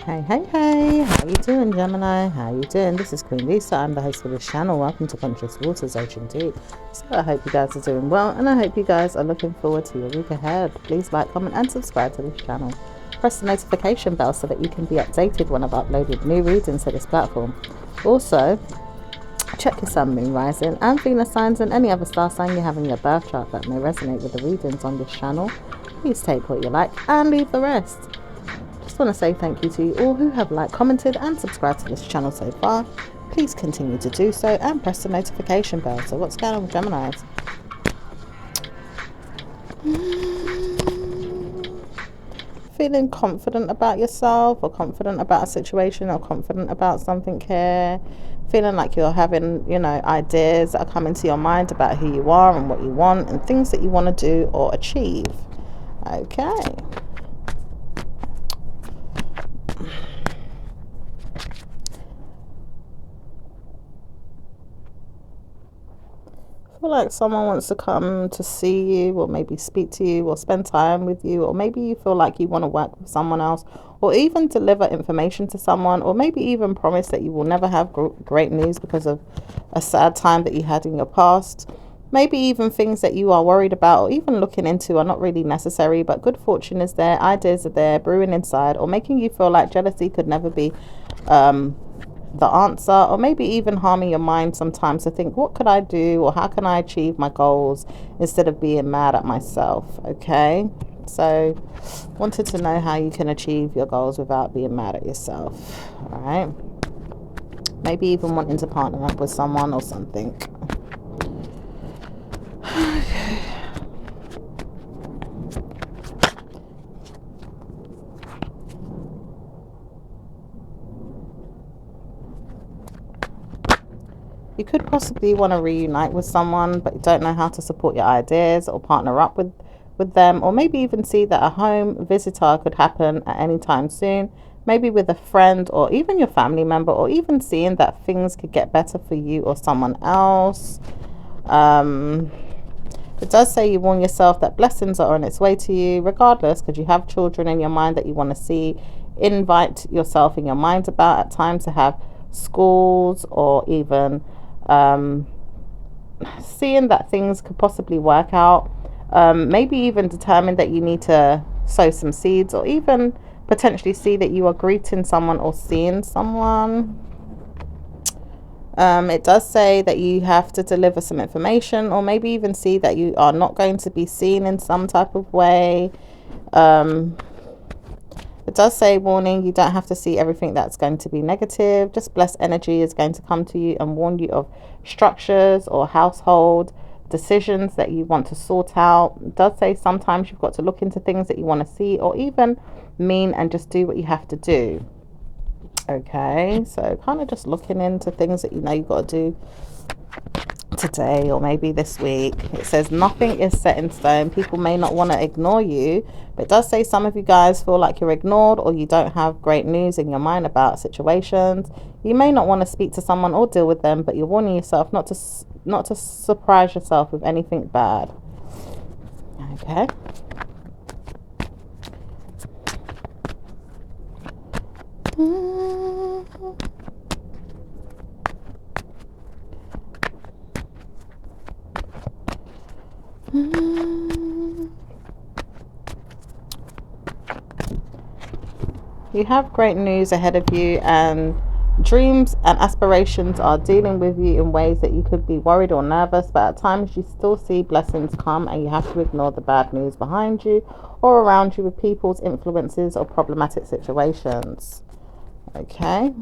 Hey, how you doing, Gemini? How you doing? This is Queen Lisa. I'm the host for this channel. Welcome to Conscious Waters Ocean Deep. So I hope you guys are doing well, and I hope you guys are looking forward to your week ahead. Please like, comment, and subscribe to this channel. Press the notification bell so that you can be updated when I've uploaded new readings to this platform. Also, check your sun, moon, rising, and Venus signs and any other star sign you have in your birth chart that may resonate with the readings on this channel. Please take what you like and leave the rest. Just want to say thank you to you all who have liked, commented, and subscribed to this channel so far. Please continue to do so and press the notification bell. So what's going on with Geminis? Feeling confident about yourself, or confident about a situation, or confident about something here. Feeling like you're having, ideas that are coming to your mind about who you are and what you want and things that you want to do or achieve. Okay. Feel like someone wants to come to see you, or maybe speak to you, or spend time with you, or maybe you feel like you want to work with someone else, or even deliver information to someone, or maybe even promise that you will never have great news because of a sad time that you had in your past. Maybe even things that you are worried about or even looking into are not really necessary, but good fortune is there, ideas are there, brewing inside, or making you feel like jealousy could never be the answer, or maybe even harming your mind sometimes to think, what could I do, or how can I achieve my goals instead of being mad at myself. Okay, so wanted to know how you can achieve your goals without being mad at yourself. All right, maybe even wanting to partner up with someone or something. You could possibly want to reunite with someone, but you don't know how to support your ideas or partner up with them, or maybe even see that a home visitor could happen at any time soon, maybe with a friend or even your family member, or even seeing that things could get better for you or someone else. It does say you warn yourself that blessings are on its way to you regardless, because you have children in your mind that you want to see. Invite yourself in your mind about at times to have schools, or even seeing that things could possibly work out. Maybe even determine that you need to sow some seeds, or even potentially see that you are greeting someone or seeing someone. It does say that you have to deliver some information, or maybe even see that you are not going to be seen in some type of way. It does say, warning, you don't have to see everything that's going to be negative. Just blessed energy is going to come to you and warn you of structures or household decisions that you want to sort out. It does say sometimes you've got to look into things that you want to see, or even mean, and just do what you have to do. Okay, so kind of just looking into things that you've got to do today, or maybe this week. It says nothing is set in stone. People may not want to ignore you, but it does say some of you guys feel like you're ignored, or you don't have great news in your mind about situations. You may not want to speak to someone or deal with them, but you're warning yourself not to surprise yourself with anything bad. Okay. You have great news ahead of you, and dreams and aspirations are dealing with you in ways that you could be worried or nervous, but at times you still see blessings come, and you have to ignore the bad news behind you or around you with people's influences or problematic situations. Okay.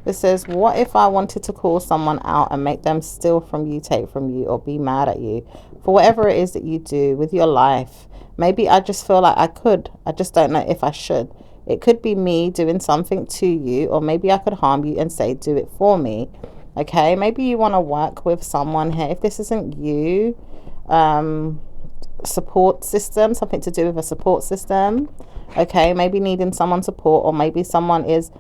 It says, what if I wanted to call someone out and make them steal from you, take from you, or be mad at you for whatever it is that you do with your life? Maybe I just feel like I could. I just don't know if I should. It could be me doing something to you, or maybe I could harm you and say, do it for me. Okay, maybe you want to work with someone here. If this isn't you, support system, something to do with a support system. Okay, maybe needing someone support, or maybe someone is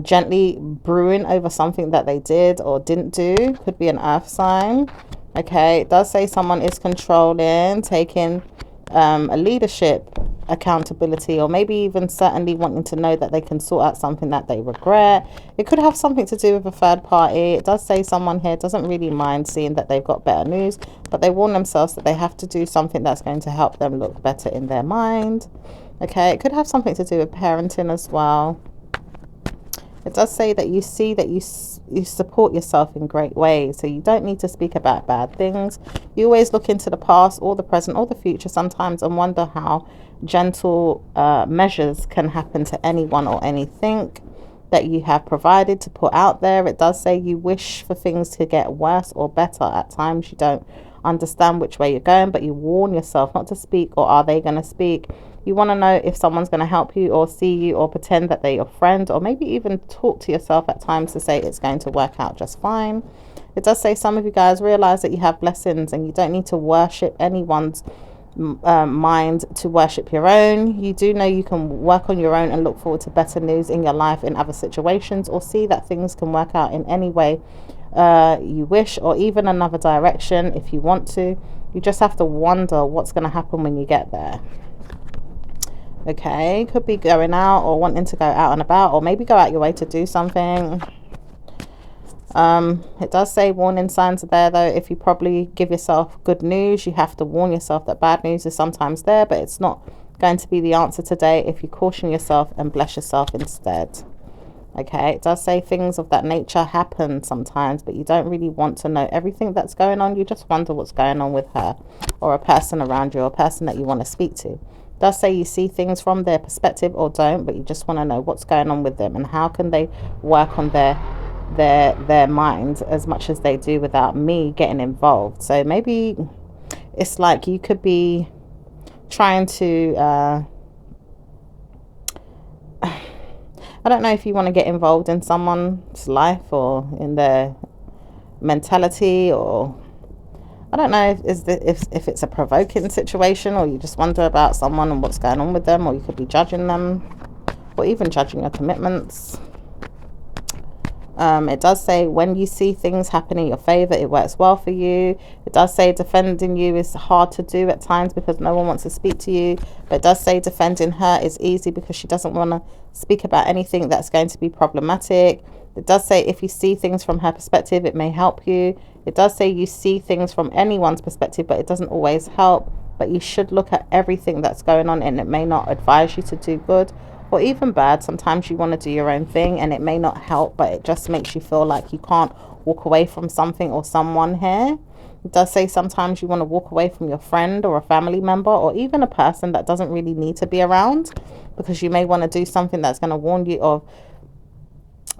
gently brewing over something that they did or didn't do. Could be an earth sign. Okay, it does say someone is controlling, taking a leadership accountability, or maybe even certainly wanting to know that they can sort out something that they regret. It could have something to do with a third party. It does say someone here doesn't really mind seeing that they've got better news, but they warn themselves that they have to do something that's going to help them look better in their mind. Okay, it could have something to do with parenting as well. It does say that you see that you support yourself in great ways, so you don't need to speak about bad things. You always look into the past or the present or the future sometimes and wonder how gentle measures can happen to anyone or anything that you have provided to put out there. It does say you wish for things to get worse or better. At times you don't understand which way you're going, but you warn yourself not to speak, or are they going to speak? You want to know if someone's going to help you or see you or pretend that they're your friend, or maybe even talk to yourself at times to say it's going to work out just fine. It does say some of you guys realize that you have blessings and you don't need to worship anyone's mind to worship your own. You do know you can work on your own and look forward to better news in your life in other situations, or see that things can work out in any way you wish, or even another direction if you want to. You just have to wonder what's going to happen when you get there. Okay, could be going out or wanting to go out and about, or maybe go out your way to do something. It does say warning signs are there though. If you probably give yourself good news, you have to warn yourself that bad news is sometimes there, but it's not going to be the answer today if you caution yourself and bless yourself instead. Okay, it does say things of that nature happen sometimes, but you don't really want to know everything that's going on. You just wonder what's going on with her or a person around you, or a person that you want to speak to. It does say you see things from their perspective or don't, but you just want to know what's going on with them and how can they work on their mind as much as they do without me getting involved. So maybe it's like you could be trying to I don't know if you want to get involved in someone's life or in their mentality, or I don't know if it's a provoking situation, or you just wonder about someone and what's going on with them, or you could be judging them or even judging your commitments. It does say when you see things happen in your favor, it works well for you. It does say defending you is hard to do at times because no one wants to speak to you. But it does say defending her is easy because she doesn't want to speak about anything that's going to be problematic. It does say if you see things from her perspective, it may help you. It does say you see things from anyone's perspective, but it doesn't always help. But you should look at everything that's going on, and it may not advise you to do good or even bad. Sometimes you want to do your own thing and it may not help, but it just makes you feel like you can't walk away from something or someone here. It does say sometimes you want to walk away from your friend or a family member, or even a person that doesn't really need to be around, because you may want to do something that's going to warn you of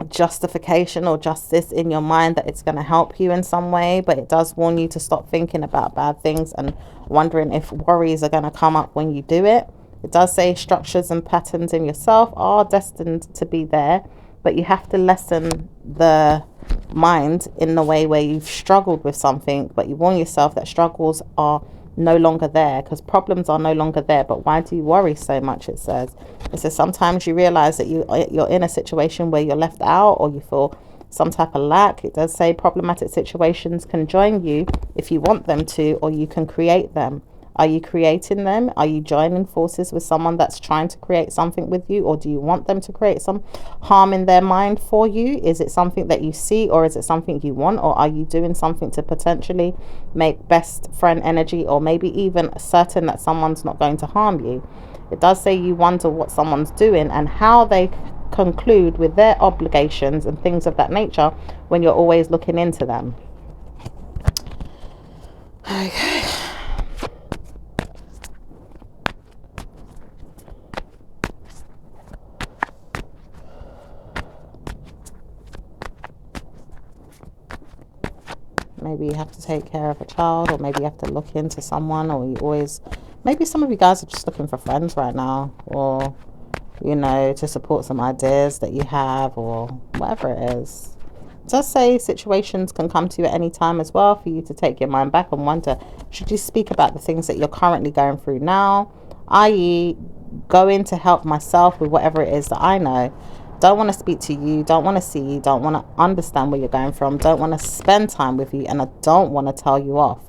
justification or justice in your mind, that it's going to help you in some way. But it does warn you to stop thinking about bad things and wondering if worries are going to come up when you do it. It does say structures and patterns in yourself are destined to be there, but you have to lessen the mind in the way where you've struggled with something, but you warn yourself that struggles are no longer there because problems are no longer there. But why do you worry so much? It says sometimes you realize that you're in a situation where you're left out, or you feel some type of lack. It does say problematic situations can join you if you want them to, or you can create them. Are you creating them? Are you joining forces with someone that's trying to create something with you, or do you want them to create some harm in their mind for you? Is it something that you see, or is it something you want, or are you doing something to potentially make best friend energy, or maybe even certain that someone's not going to harm you? It does say you wonder what someone's doing and how they conclude with their obligations and things of that nature when you're always looking into them. Okay. Maybe you have to take care of a child, or maybe you have to look into someone, or you always, maybe some of you guys are just looking for friends right now, or, you know, to support some ideas that you have, or whatever it is. It does say situations can come to you at any time as well for you to take your mind back and wonder, should you speak about the things that you're currently going through now, i.e. going to help myself with whatever it is that I know. Don't want to speak to you, don't want to see you, don't want to understand where you're going from, don't want to spend time with you, and I don't want to tell you off.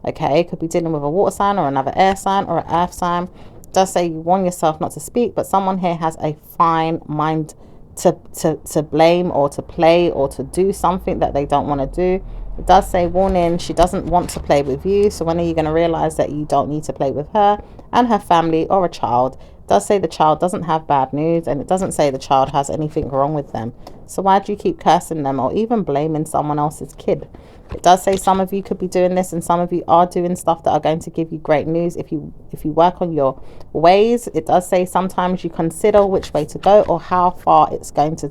Okay, it could be dealing with a water sign or another air sign or an earth sign. It does say you warn yourself not to speak, but someone here has a fine mind to blame or to play or to do something that they don't want to do. It does say warning, she doesn't want to play with you. So when are you going to realize that you don't need to play with her and her family or a child? It does say the child doesn't have bad news, and it doesn't say the child has anything wrong with them. So why do you keep cursing them or even blaming someone else's kid? It does say some of you could be doing this, and some of you are doing stuff that are going to give you great news if you work on your ways. It does say sometimes you consider which way to go or how far it's going to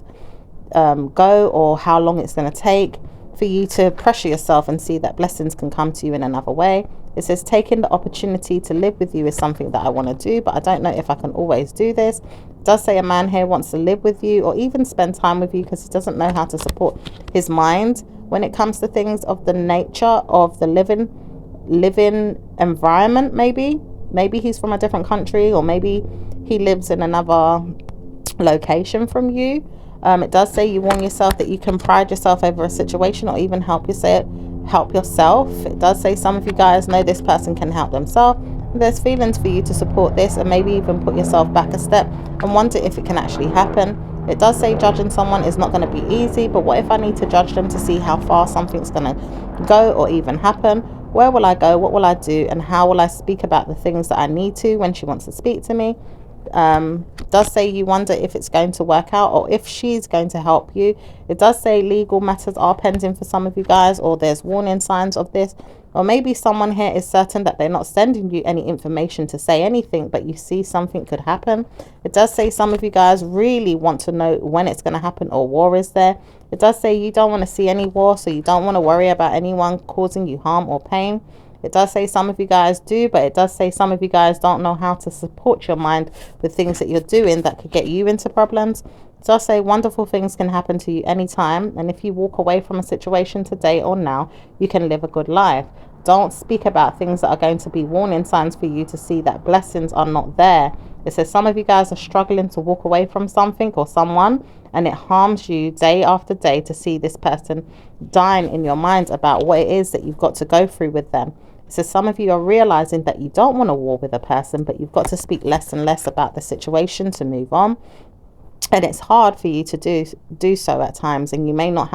go or how long it's going to take for you to pressure yourself and see that blessings can come to you in another way. It says taking the opportunity to live with you is something that I want to do, but I don't know if I can always do this. It does say a man here wants to live with you or even spend time with you because he doesn't know how to support his mind when it comes to things of the nature of the living environment. Maybe he's from a different country, or maybe he lives in another location from you. It does say you warn yourself that you can pride yourself over a situation or even help yourself. It does say some of you guys know this person can help themselves. There's feelings for you to support this and maybe even put yourself back a step and wonder if it can actually happen. It does say judging someone is not going to be easy, but what if I need to judge them to see how far something's going to go or even happen? Where will I go? What will I do? And how will I speak about the things that I need to when she wants to speak to me? Does say you wonder if it's going to work out or if she's going to help you. It does say legal matters are pending for some of you guys, or there's warning signs of this, or maybe someone here is certain that they're not sending you any information to say anything, but you see something could happen. It does say some of you guys really want to know when it's going to happen or war is there. It does say you don't want to see any war, so you don't want to worry about anyone causing you harm or pain. It does say some of you guys do, but it does say some of you guys don't know how to support your mind with things that you're doing that could get you into problems. It does say wonderful things can happen to you anytime, and if you walk away from a situation today or now, you can live a good life. Don't speak about things that are going to be warning signs for you to see that blessings are not there. It says some of you guys are struggling to walk away from something or someone, and it harms you day after day to see this person dying in your mind about what it is that you've got to go through with them. So some of you are realizing that you don't want to war with a person, but you've got to speak less and less about the situation to move on. And it's hard for you to do so at times, and you may not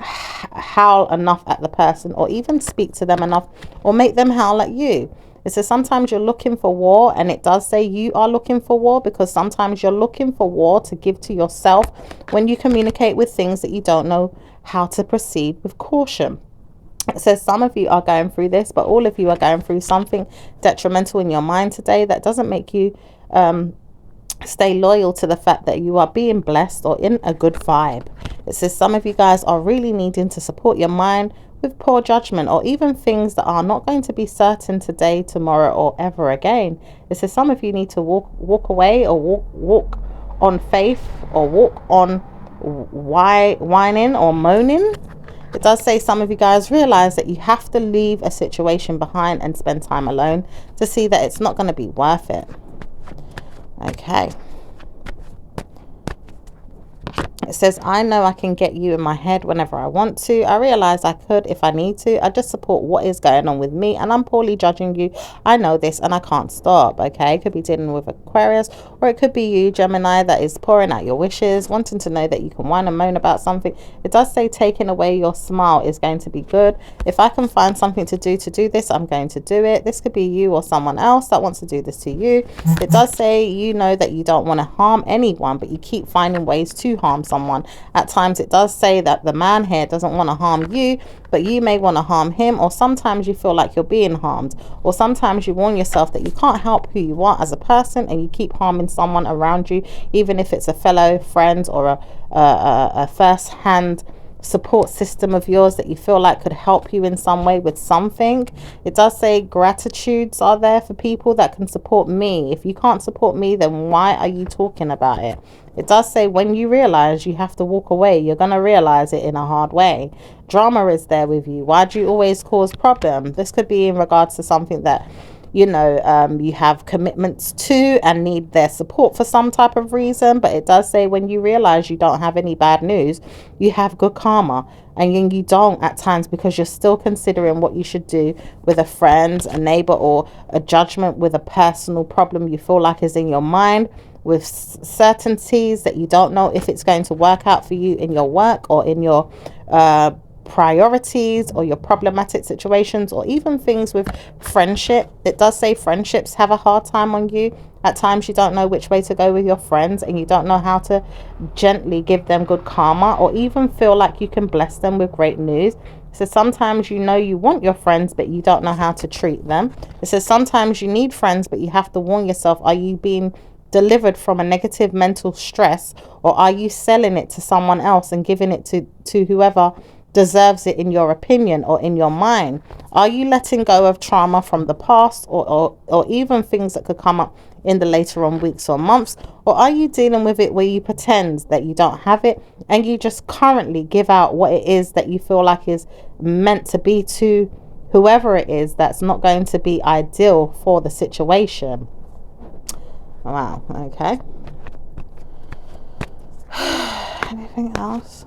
howl enough at the person or even speak to them enough or make them howl at you. It says sometimes you're looking for war, and it does say you are looking for war because sometimes you're looking for war to give to yourself when you communicate with things that you don't know how to proceed with caution. It says some of you are going through this, but all of you are going through something detrimental in your mind today that doesn't make you stay loyal to the fact that you are being blessed or in a good vibe. It says some of you guys are really needing to support your mind with poor judgment or even things that are not going to be certain today, tomorrow, or ever again. It says some of you need to walk away or walk on faith or walk on whining or moaning. It does say some of you guys realize that you have to leave a situation behind and spend time alone to see that it's not going to be worth it. Okay. It says, I know I can get you in my head whenever I want to. I realize I could if I need to. I just support what is going on with me, and I'm poorly judging you. I know this and I can't stop. Okay, it could be dealing with Aquarius, or it could be you, Gemini, that is pouring out your wishes, wanting to know that you can whine and moan about something. It does say taking away your smile is going to be good. If I can find something to do this, I'm going to do it. This could be you or someone else that wants to do this to you. It does say you know that you don't want to harm anyone, but you keep finding ways to harm someone. At times it does say that the man here doesn't want to harm you, but you may want to harm him, or sometimes you feel like you're being harmed, or sometimes you warn yourself that you can't help who you are as a person and you keep harming someone around you, even if it's a fellow friend or a first-hand support system of yours that you feel like could help you in some way with something. It does say gratitudes are there for people that can support me. If you can't support me, then why are you talking about it? It does say when you realize you have to walk away, you're going to realize it in a hard way. Drama is there with you. Why do you always cause problems? This could be in regards to something that you have commitments to and need their support for some type of reason. But it does say when you realize you don't have any bad news, you have good karma. and then you don't at times because you're still considering what you should do with a friend, a neighbor, or a judgment with a personal problem you feel like is in your mind, with certainties that you don't know if it's going to work out for you in your work or in your priorities or your problematic situations, or even things with friendship. It does say friendships have a hard time on you. At times you don't know which way to go with your friends, and you don't know how to gently give them good karma, or even feel like you can bless them with great news. So sometimes you know you want your friends, but you don't know how to treat them. It says sometimes you need friends, but you have to warn yourself, are you being delivered from a negative mental stress, or are you selling it to someone else and giving it to whoever deserves it in your opinion or in your mind? Are you letting go of trauma from the past, or even things that could come up in the later on weeks or months? Or are you dealing with it where you pretend that you don't have it and you just currently give out what it is that you feel like is meant to be to whoever it is that's not going to be ideal for the situation? Wow, okay. Anything else?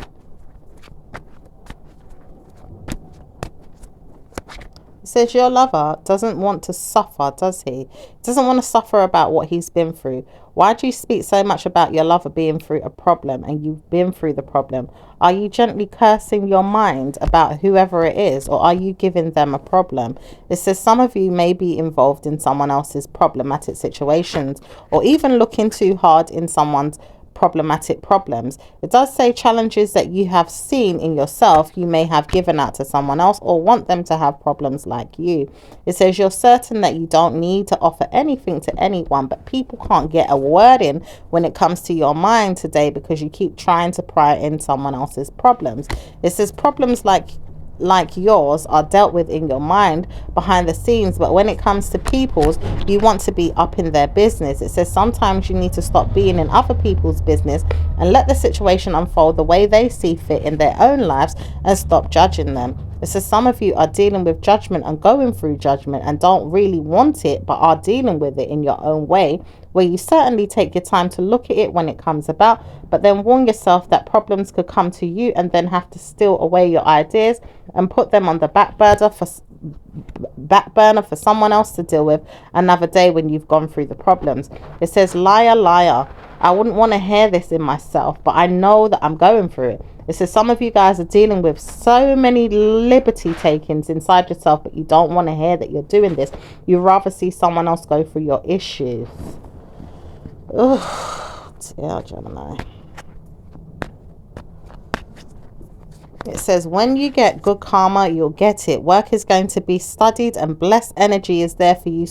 It says your lover doesn't want to suffer, does he? Doesn't want to suffer about what he's been through. Why do you speak so much about your lover being through a problem and you've been through the problem? Are you gently cursing your mind about whoever it is, or are you giving them a problem? It says some of you may be involved in someone else's problematic situations, or even looking too hard in someone's problematic problems. It does say challenges that you have seen in yourself you may have given out to someone else, or want them to have problems like you. It says you're certain that you don't need to offer anything to anyone, but people can't get a word in when it comes to your mind today because you keep trying to pry in someone else's problems. It says problems like yours are dealt with in your mind behind the scenes, but when it comes to people's, you want to be up in their business. It says sometimes you need to stop being in other people's business and let the situation unfold the way they see fit in their own lives, and stop judging them. It says some of you are dealing with judgment and going through judgment and don't really want it, but are dealing with it in your own way, where you certainly take your time to look at it when it comes about, but then warn yourself that problems could come to you and then have to steal away your ideas and put them on the back burner for someone else to deal with another day when you've gone through the problems. It says, liar, liar. I wouldn't want to hear this in myself, but I know that I'm going through it. It says some of you guys are dealing with so many liberty takings inside yourself, but you don't want to hear that you're doing this. You'd rather see someone else go through your issues. Oh, dear Gemini. It says when you get good karma, you'll get it. Work is going to be studied and blessed energy is there for you,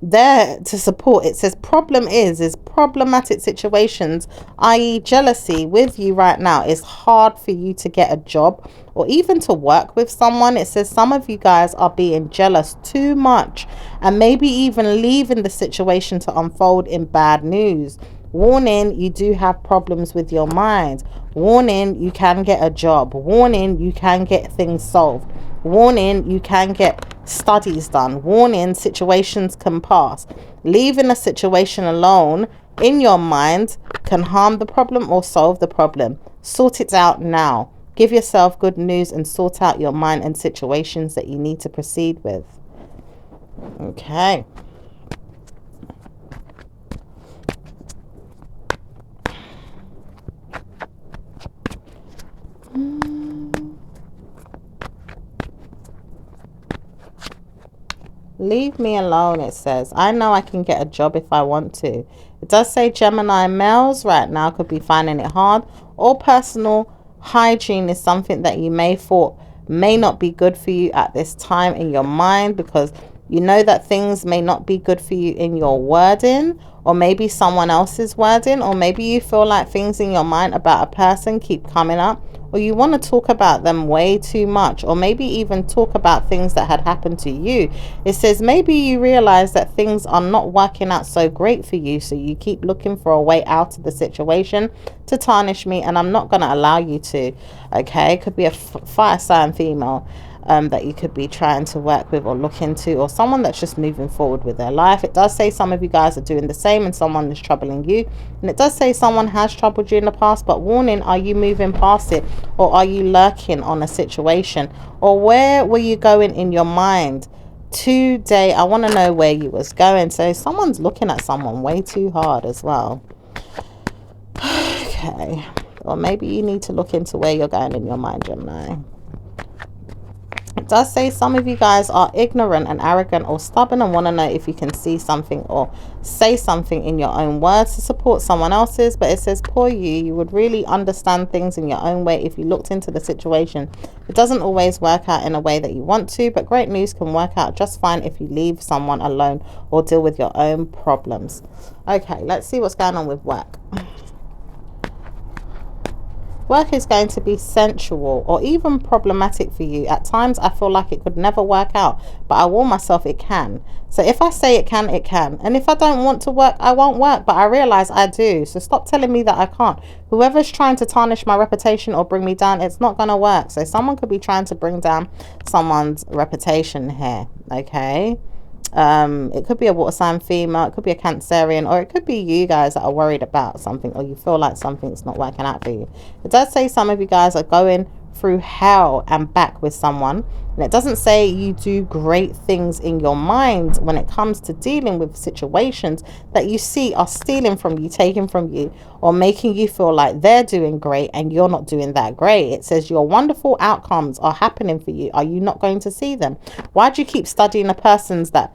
there to support. It says problem is problematic situations, i.e. jealousy with you right now, is hard for you to get a job or even to work with someone. It says some of you guys are being jealous too much and maybe even leaving the situation to unfold in bad news. Warning, you do have problems with your mind. Warning, you can get a job. Warning, you can get things solved. Warning, you can get studies done. Warning, situations can pass. Leaving a situation alone in your mind can harm the problem or solve the problem. Sort it out now. Give yourself good news and sort out your mind and situations that you need to proceed with. Okay. Leave me alone, it says. I know I can get a job if I want to. It does say Gemini males right now could be finding it hard, or personal hygiene is something that you may thought may not be good for you at this time in your mind, because you know that things may not be good for you in your wording, or maybe someone else's wording, or maybe you feel like things in your mind about a person keep coming up, or you want to talk about them way too much, or maybe even talk about things that had happened to you. It says maybe you realize that things are not working out so great for you, so you keep looking for a way out of the situation to tarnish me, and I'm not going to allow you to. Okay, could be a fire sign female. that you could be trying to work with or look into, or someone that's just moving forward with their life. It does say some of you guys are doing the same and someone is troubling you, and it does say someone has troubled you in the past, but warning, are you moving past it, or are you lurking on a situation, or where were you going in your mind today? I want to know where you was going. So someone's looking at someone way too hard as well. Okay, or maybe you need to look into where you're going in your mind, Gemini. It does say some of you guys are ignorant and arrogant or stubborn and want to know if you can see something or say something in your own words to support someone else's. But it says, poor you would really understand things in your own way if you looked into the situation. It doesn't always work out in a way that you want to, but great news can work out just fine if you leave someone alone or deal with your own problems. Okay, let's see what's going on with work. Work is going to be sensual or even problematic for you. At times, I feel like it could never work out, but I warn myself it can. So if I say it can, it can. And if I don't want to work, I won't work, but I realize I do. So stop telling me that I can't. Whoever's trying to tarnish my reputation or bring me down, it's not going to work. So someone could be trying to bring down someone's reputation here, okay? It could be a water sign female, it could be a Cancerian, or it could be you guys that are worried about something, or you feel like something's not working out for you. It does say some of you guys are going through hell and back with someone, and it doesn't say you do great things in your mind when it comes to dealing with situations that you see are stealing from you, taking from you, or making you feel like they're doing great and you're not doing that great. It says your wonderful outcomes are happening for you. Are you not going to see them? Why do you keep studying a person's that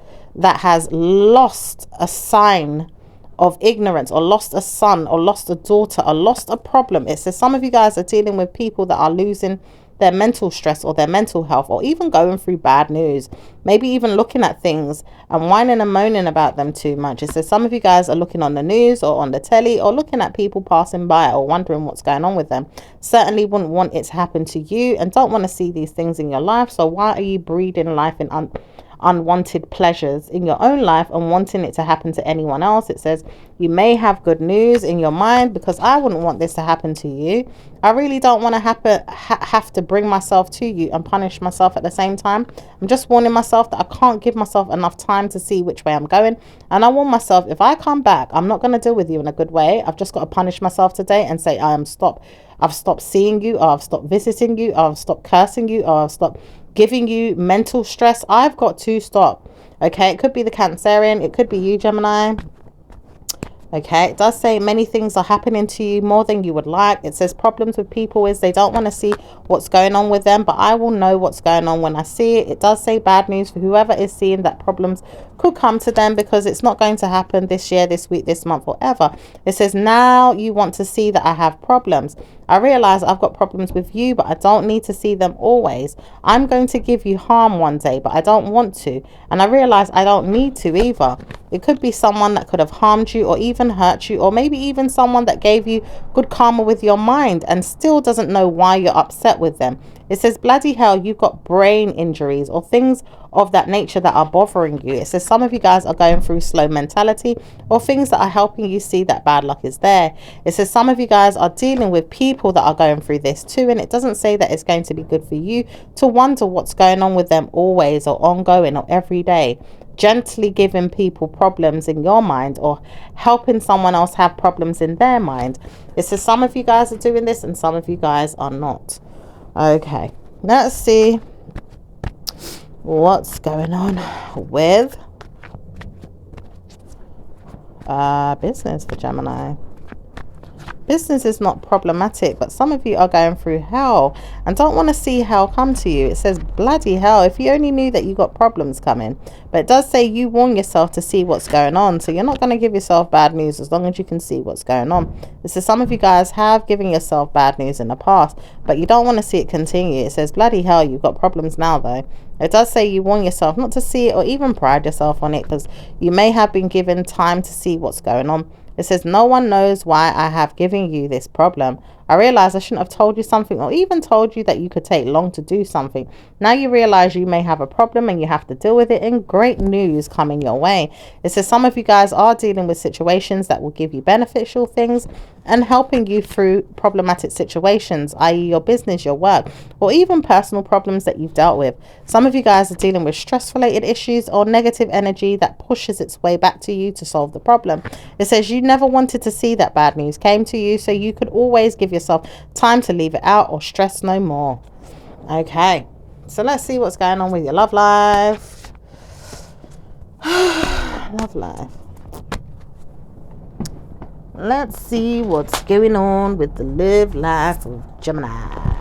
has lost a sign of ignorance, or lost a son, or lost a daughter, or lost a problem? It says some of you guys are dealing with people that are losing their mental stress or their mental health, or even going through bad news, maybe even looking at things and whining and moaning about them too much. It says some of you guys are looking on the news or on the telly, or looking at people passing by, or wondering what's going on with them. Certainly wouldn't want it to happen to you and don't want to see these things in your life. So why are you breeding life in unwanted pleasures in your own life and wanting it to happen to anyone else? It says you may have good news in your mind, because I wouldn't want this to happen to you. I really don't want to have to bring myself to you and punish myself at the same time. I'm just warning myself that I can't give myself enough time to see which way I'm going, and I warn myself if I come back, I'm not going to deal with you in a good way. I've just got to punish myself today and say I've stopped seeing you, or I've stopped visiting you, or I've stopped cursing you, or I've stopped giving you mental stress. I've got to stop. Okay, it could be the Cancerian, it could be you, Gemini. Okay, it does say many things are happening to you more than you would like. It says problems with people is they don't want to see what's going on with them, but I will know what's going on when I see it. It does say bad news for whoever is seeing that problems could come to them, because it's not going to happen this year, this week, this month, or ever. It says now you want to see that I have problems. I realize I've got problems with you, but I don't need to see them always. I'm going to give you harm one day, but I don't want to. And I realize I don't need to either. It could be someone that could have harmed you or even hurt you, or maybe even someone that gave you good karma with your mind and still doesn't know why you're upset with them. It says, bloody hell, you've got brain injuries or things of that nature that are bothering you. It says some of you guys are going through slow mentality, or things that are helping you see that bad luck is there. It says some of you guys are dealing with people that are going through this too, and it doesn't say that it's going to be good for you to wonder what's going on with them always, or ongoing, or every day. Gently giving people problems in your mind, or helping someone else have problems in their mind. It says some of you guys are doing this and some of you guys are not. Okay, let's see what's going on with business for Gemini. Business is not problematic, but some of you are going through hell and don't want to see hell come to you. It says, bloody hell, if you only knew that you got problems coming. But it does say you warn yourself to see what's going on. So you're not going to give yourself bad news as long as you can see what's going on. It says some of you guys have given yourself bad news in the past, but you don't want to see it continue. It says, bloody hell, you've got problems now though. It does say you warn yourself not to see it or even pride yourself on it, because you may have been given time to see what's going on. It says no one knows why I have given you this problem. I realize I shouldn't have told you something, or even told you that you could take long to do something. Now you realize you may have a problem and you have to deal with it, and great news coming your way. It says some of you guys are dealing with situations that will give you beneficial things and helping you through problematic situations, i.e. your business, your work, or even personal problems that you've dealt with. Some of you guys are dealing with stress-related issues or negative energy that pushes its way back to you to solve the problem. It says you never wanted to see that bad news came to you, so you could always give yourself time to leave it out or stress no more. Okay, so let's see what's going on with your love life. Love life. Let's see what's going on with the love life of Gemini.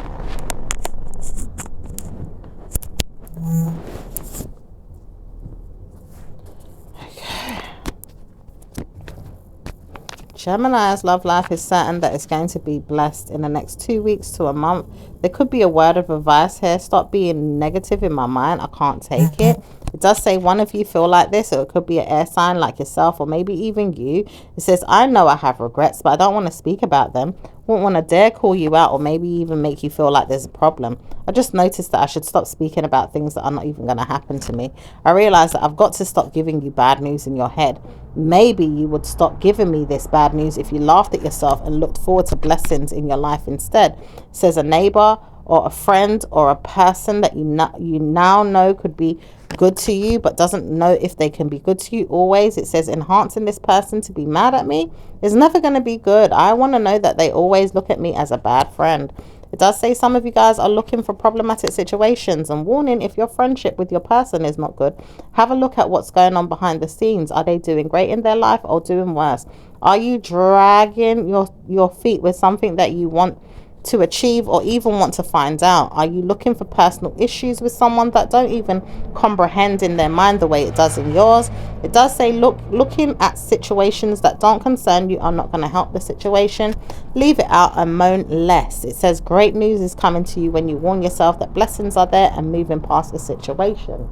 Gemini's love life is certain that it's going to be blessed in the next 2 weeks to a month. There could be a word of advice here. Stop being negative in my mind. I can't take it. It does say one of you feel like this, or it could be an air sign like yourself, or maybe even you. It says, I know I have regrets, but I don't want to speak about them. Wouldn't want to dare call you out or maybe even make you feel like there's a problem. I just noticed that I should stop speaking about things that are not even going to happen to me. I realized that I've got to stop giving you bad news in your head. Maybe you would stop giving me this bad news if you laughed at yourself and looked forward to blessings in your life instead. It says a neighbor or a friend or a person that you now know could be good to you but doesn't know if they can be good to you always. It says enhancing this person to be mad at me is never going to be good. I want to know that they always look at me as a bad friend. It does say some of you guys are looking for problematic situations, and warning, if your friendship with your person is not good, have a look at what's going on behind the scenes. Are they doing great in their life or doing worse? Are you dragging your feet with something that you want to achieve or even want to find out? Are you looking for personal issues with someone that don't even comprehend in their mind the way it does in yours? It does say looking at situations that don't concern you are not going to help the situation. Leave it out and moan less. It says great news is coming to you when you warn yourself that blessings are there and moving past the situation.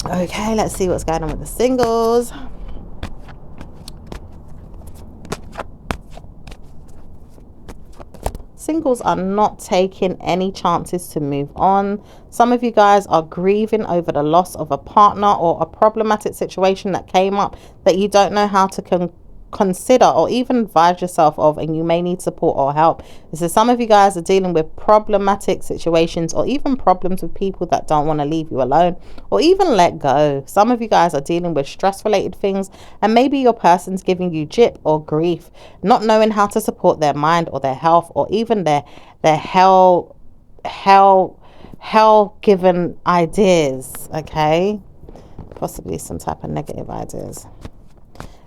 Okay, let's see what's going on with the singles. Singles are not taking any chances to move on. Some of you guys are grieving over the loss of a partner or a problematic situation that came up that you don't know how to consider or even advise yourself of, and you may need support or help. So some of you guys are dealing with problematic situations or even problems with people that don't want to leave you alone or even let go. Some of you guys are dealing with stress related things, and maybe your person's giving you jip or grief, not knowing how to support their mind or their health or even their hell given ideas. Okay, possibly some type of negative ideas.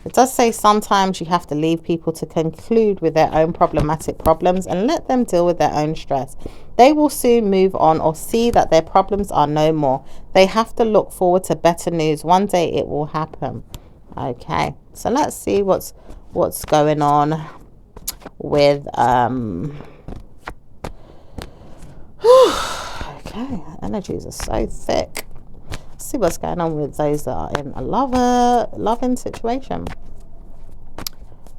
It does say sometimes you have to leave people to conclude with their own problematic problems and let them deal with their own stress. They will soon move on or see that their problems are no more. They have to look forward to better news. One day it will happen. Okay, so let's see what's going on with okay, energies are so thick. See what's going on with those that are in a loving situation.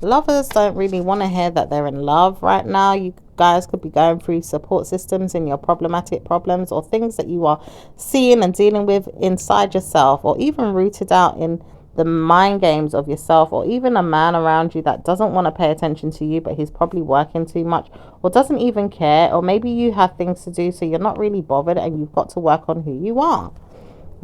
Lovers don't really want to hear that they're in love right now. You guys could be going through support systems in your problematic problems or things that you are seeing and dealing with inside yourself, or even rooted out in the mind games of yourself, or even a man around you that doesn't want to pay attention to you, but he's probably working too much or doesn't even care, or maybe you have things to do so you're not really bothered and you've got to work on who you are.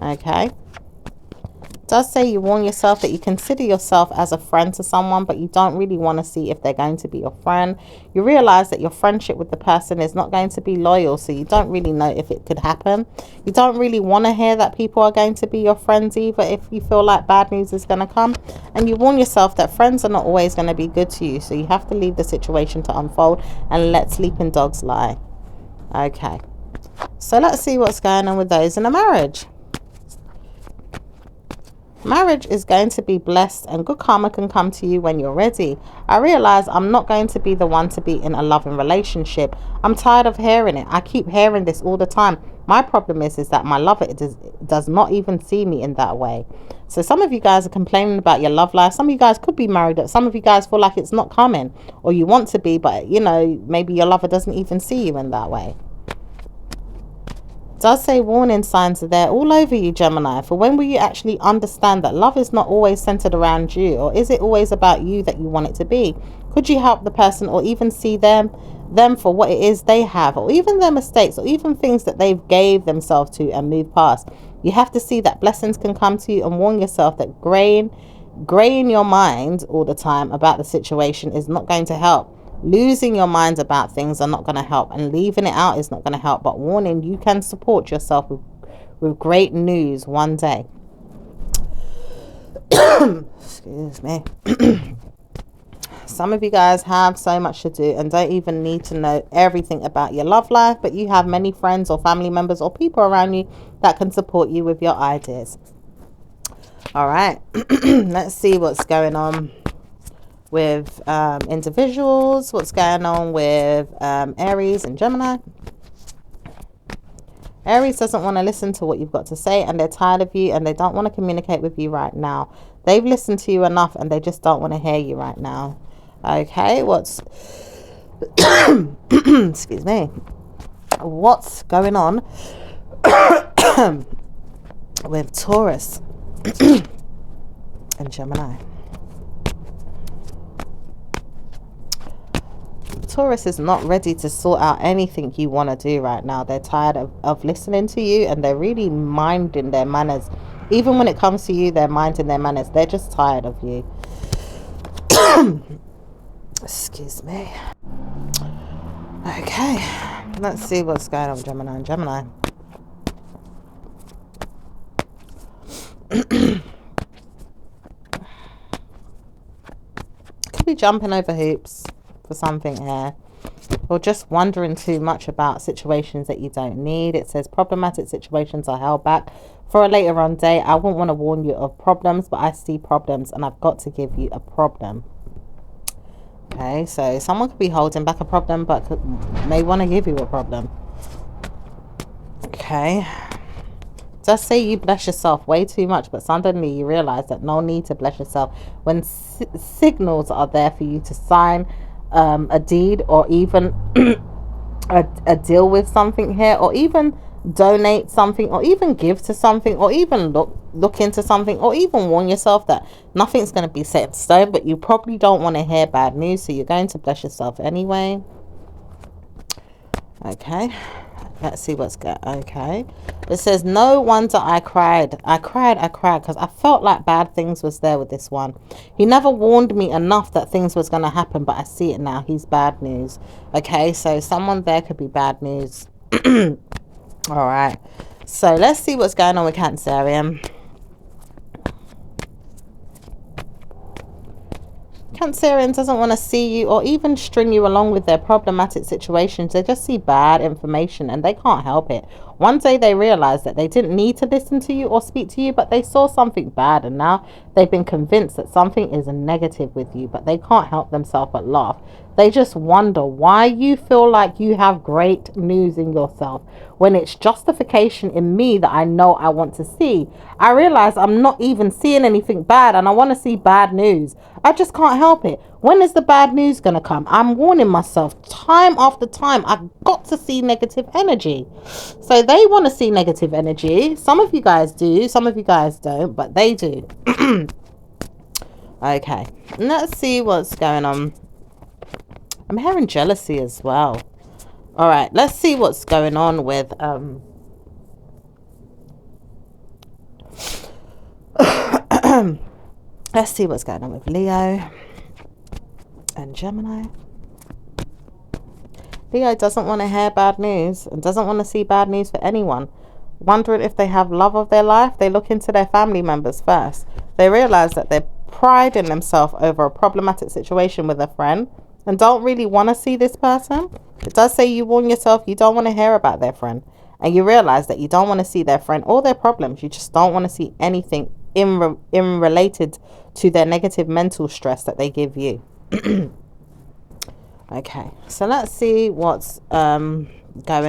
Okay, it does say you warn yourself that you consider yourself as a friend to someone, but you don't really want to see if they're going to be your friend. You realize that your friendship with the person is not going to be loyal, so you don't really know if it could happen. You don't really want to hear that people are going to be your friends either if you feel like bad news is going to come. And you warn yourself that friends are not always going to be good to you, so you have to leave the situation to unfold and let sleeping dogs lie. Okay, so let's see what's going on with those in a marriage. Marriage is going to be blessed and good karma can come to you when you're ready. I realize I'm not going to be the one to be in a loving relationship. I'm tired of hearing it. I keep hearing this all the time. My problem is that my lover does not even see me in that way. So some of you guys are complaining about your love life. Some of you guys could be married. Some of you guys feel like it's not coming, or you want to be, but you know, maybe your lover doesn't even see you in that way. Does say warning signs are there all over you, Gemini. For when will you actually understand that love is not always centered around you? Or is it always about you that you want it to be? Could you help the person, or even see them for what it is they have, or even their mistakes, or even things that they've gave themselves to and move past? You have to see that blessings can come to you, and warn yourself that graying your mind all the time about the situation is not going to help. Losing your mind about things are not going to help, and leaving it out is not going to help. But warning, you can support yourself with great news one day. Excuse me. Some of you guys have so much to do and don't even need to know everything about your love life, but you have many friends or family members or people around you that can support you with your ideas. All right, let's see what's going on with individuals. What's going on with Aries and Gemini? Aries doesn't want to listen to what you've got to say, and they're tired of you, and they don't want to communicate with you right now. They've listened to you enough, and they just don't want to hear you right now. Okay, what's excuse me, what's going on with Taurus and Gemini? Taurus is not ready to sort out anything you want to do right now. They're tired of listening to you, and they're really minding their manners. Even when it comes to you, they're minding their manners. They're just tired of you. Excuse me. Okay, let's see what's going on with Gemini and Gemini. Could be jumping over hoops for something here, or just wondering too much about situations that you don't need. It says problematic situations are held back for a later on day. I wouldn't want to warn you of problems, but I see problems, and I've got to give you a problem. Okay, so someone could be holding back a problem, but may want to give you a problem. Okay, just say you bless yourself way too much, but suddenly you realize that no need to bless yourself when signals are there for you to sign a deed, or even a deal with something here, or even donate something, or even give to something, or even look into something, or even warn yourself that nothing's going to be set in stone, but you probably don't want to hear bad news, so you're going to bless yourself anyway. Okay, let's see what's good. Okay, it says no wonder I cried because I felt like bad things was there with this one. He never warned me enough that things was going to happen, but I see it now. He's bad news. Okay, so someone there could be bad news. All right, so let's see what's going on with Cancerian. Cancerian doesn't want to see you or even string you along with their problematic situations. They just see bad information, and they can't help it. One day they realize that they didn't need to listen to you or speak to you, but they saw something bad, and now they've been convinced that something is a negative with you, but they can't help themselves but laugh. They just wonder why you feel like you have great news in yourself when it's justification in me that I know I want to see. I realize I'm not even seeing anything bad, and I want to see bad news. I just can't help it. When is the bad news going to come? I'm warning myself time after time. I've got to see negative energy. So they want to see negative energy. Some of you guys do, some of you guys don't, but they do. Okay, let's see what's going on. I'm hearing jealousy as well. All right, let's see what's going on with let's see what's going on with Leo and Gemini. Leo doesn't want to hear bad news and doesn't want to see bad news for anyone. Wondering if they have love of their life, they look into their family members first. They realize that they're priding themselves over a problematic situation with a friend and don't really want to see this person. It does say you warn yourself you don't want to hear about their friend, and you realize that you don't want to see their friend or their problems. You just don't want to see anything in related to their negative mental stress that they give you. Okay, so let's see what's going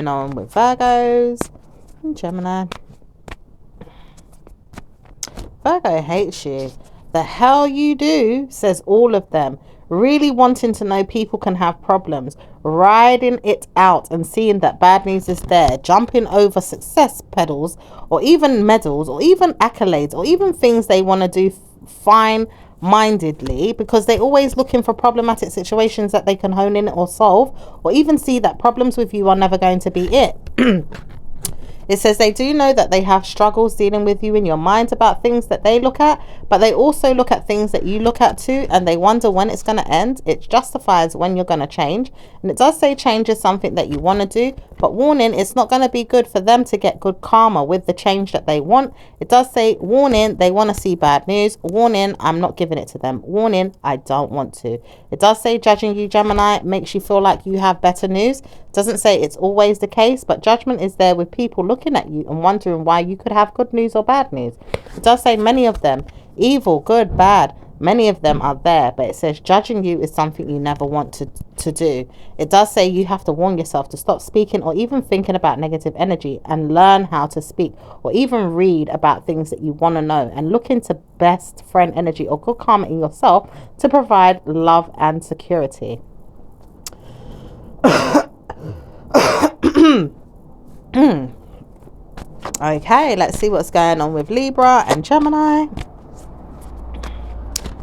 on with Virgos Gemini. Virgo hates you. The hell you do, says all of them. Really wanting to know people can have problems. Riding it out and seeing that bad news is there. Jumping over success pedals or even medals or even accolades or even things they want to do fine mindedly because they're always looking for problematic situations that they can hone in or solve, or even see that problems with you are never going to be it. It says they do know that they have struggles dealing with you in your mind about things that they look at, but they also look at things that you look at too, and they wonder when it's going to end. It justifies when you're going to change. And it does say change is something that you want to do, but warning, it's not going to be good for them to get good karma with the change that they want. It does say warning, they want to see bad news. Warning, I'm not giving it to them. Warning, I don't want to. It does say judging you, Gemini, makes you feel like you have better news. Doesn't say it's always the case, but judgment is there with people looking at you and wondering why you could have good news or bad news. It does say many of them, evil, good, bad, many of them are there, but it says judging you is something you never want to do. It does say you have to warn yourself to stop speaking or even thinking about negative energy and learn how to speak or even read about things that you want to know and look into best friend energy or good karma in yourself to provide love and security. Okay, let's see what's going on with Libra and Gemini.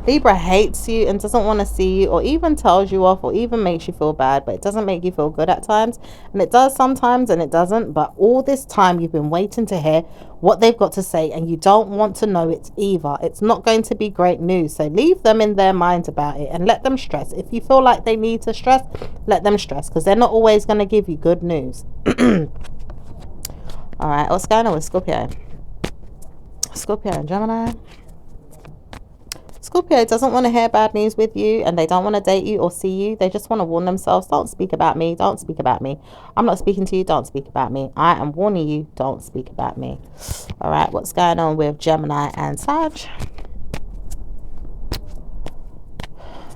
Libra hates you and doesn't want to see you, or even tells you off, or even makes you feel bad, but it doesn't make you feel good at times. And it does sometimes and it doesn't, but all this time you've been waiting to hear what they've got to say and you don't want to know it either. It's not going to be great news, so leave them in their minds about it and let them stress. If you feel like they need to stress, let them stress, because they're not always going to give you good news. All right, what's going on with Scorpio? Scorpio and Gemini. Scorpio doesn't want to hear bad news with you, and they don't want to date you or see you. They just want to warn themselves, don't speak about me, don't speak about me. I'm not speaking to you, don't speak about me. I am warning you, don't speak about me. All right, what's going on with Gemini and Sag?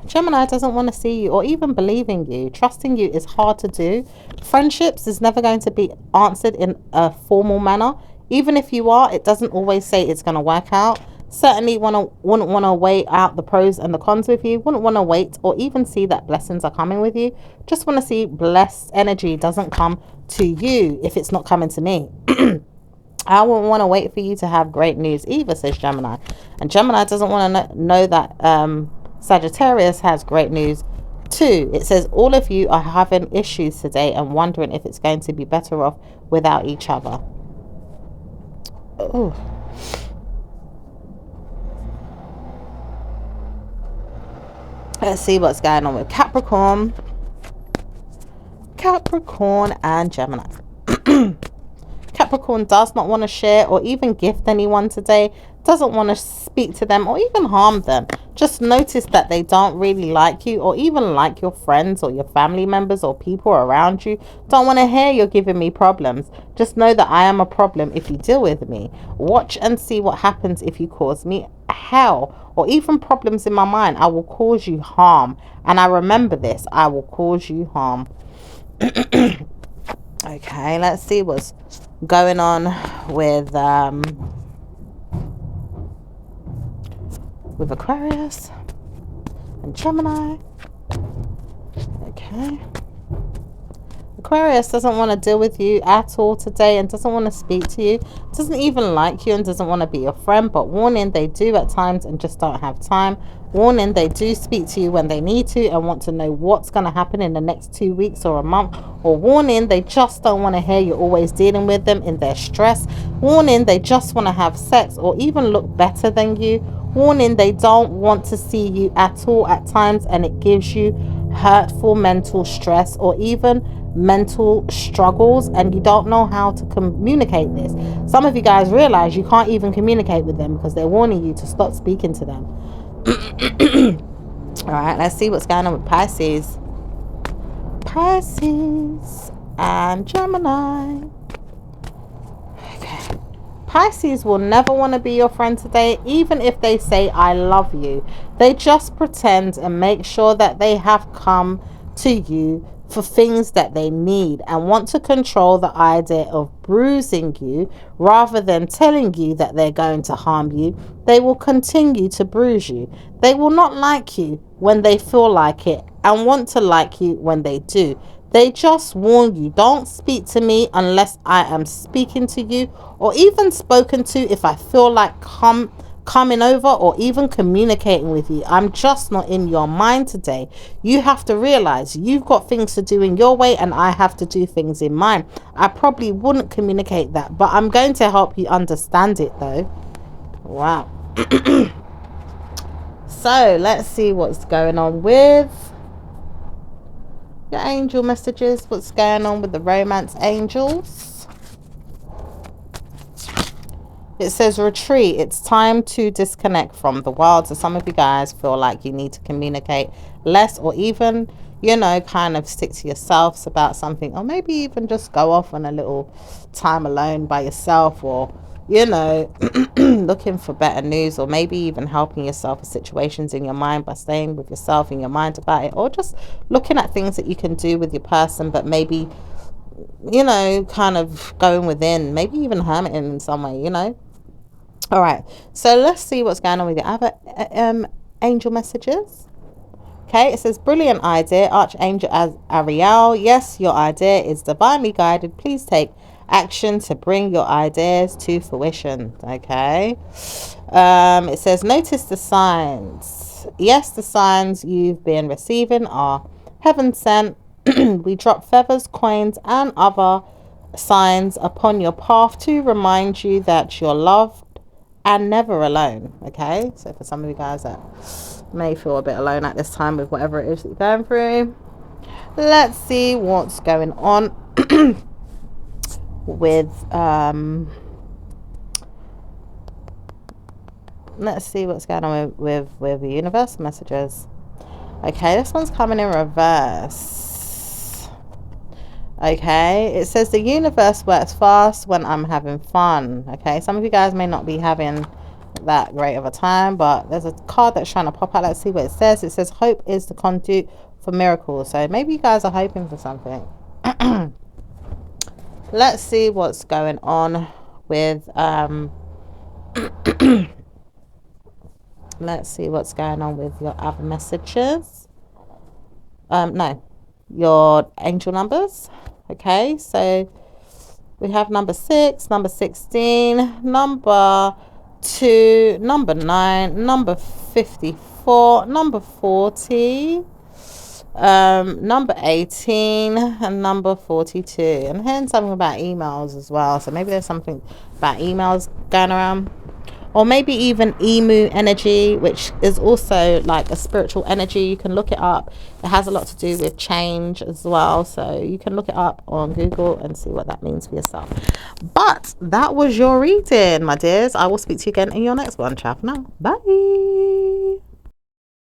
Gemini doesn't want to see you or even believe in you. Trusting you is hard to do. Friendships is never going to be answered in a formal manner. Even if you are, it doesn't always say it's going to work out. Certainly wouldn't want to weigh out the pros and the cons with you. Wouldn't want to wait or even see that blessings are coming with you. Just want to see blessed energy doesn't come to you if it's not coming to me. I wouldn't want to wait for you to have great news either, says Gemini. And Gemini doesn't want to know that Sagittarius has great news too. It says all of you are having issues today and wondering if it's going to be better off without each other. Oh. Let's see what's going on with Capricorn and Gemini. Capricorn does not want to share or even gift anyone today. Doesn't want to speak to them or even harm them. Just notice that they don't really like you or even like your friends or your family members or people around you. Don't want to hear you're giving me problems. Just know that I am a problem if you deal with me. Watch and see what happens if you cause me hell or even problems in my mind. I will cause you harm. And I remember this. I will cause you harm. Okay, let's see what's going on with Aquarius and Gemini. Okay. Aquarius doesn't want to deal with you at all today and doesn't want to speak to you. Doesn't even like you and doesn't want to be your friend. But warning, they do at times and just don't have time. Warning, they do speak to you when they need to and want to know what's going to happen in the next 2 weeks or a month. Or warning, they just don't want to hear you're always dealing with them in their stress. Warning, they just want to have sex or even look better than you. Warning, they don't want to see you at all at times and it gives you hurtful mental stress or even mental struggles and you don't know how to communicate this. Some of you guys realize you can't even communicate with them because they're warning you to stop speaking to them. All right, let's see what's going on with Pisces and Gemini. Okay. Pisces will never want to be your friend today, even if they say I love you. They just pretend and make sure that they have come to you for things that they need and want to control the idea of bruising you rather than telling you that they're going to harm you. They will continue to bruise you. They will not like you when they feel like it and want to like you when they do. They just warn you, don't speak to me unless I am speaking to you, or even spoken to if I feel like coming over or even communicating with you. I'm just not in your mind today. You have to realize you've got things to do in your way and I have to do things in mine. I probably wouldn't communicate that, but I'm going to help you understand it though. Wow. So let's see what's going on with your angel messages. What's going on with the romance angels? It says retreat. It's time to disconnect from the world. So some of you guys feel like you need to communicate less, or even, you know, kind of stick to yourselves about something, or maybe even just go off on a little time alone by yourself, or, you know, looking for better news, or maybe even helping yourself with situations in your mind by staying with yourself in your mind about it, or just looking at things that you can do with your person, but maybe, you know, kind of going within, maybe even hermiting in some way, you know. All right, so let's see what's going on with the other angel messages. Okay, it says brilliant idea, Archangel as Ariel. Yes, your idea is divinely guided. Please take action to bring your ideas to fruition. Okay, it says notice the signs. Yes, the signs you've been receiving are heaven sent. We drop feathers, coins, and other signs upon your path to remind you that you're loved and never alone. Okay, so for some of you guys that may feel a bit alone at this time with whatever it is that you're going through, let's see what's going on with let's see what's going on with the universal messages. Okay, this one's coming in reverse. Okay, it says the universe works fast when I'm having fun. Okay, some of you guys may not be having that great of a time, but there's a card that's trying to pop out. Let's see what it says. It says hope is the conduit for miracles. So maybe you guys are hoping for something. Let's see what's going on with let's see what's going on with your other messages. No, your angel numbers. Okay, so we have number 6, number 16, number 2, number 9, number 54, number 40, number 18, and number 42. And hearing something about emails as well, so maybe there's something about emails going around, or maybe even emu energy, which is also like a spiritual energy. You can look it up. It has a lot to do with change as well, so you can look it up on Google and see what that means for yourself. But that was your reading, my dears. I will speak to you again in your next one. Ciao for now. Bye.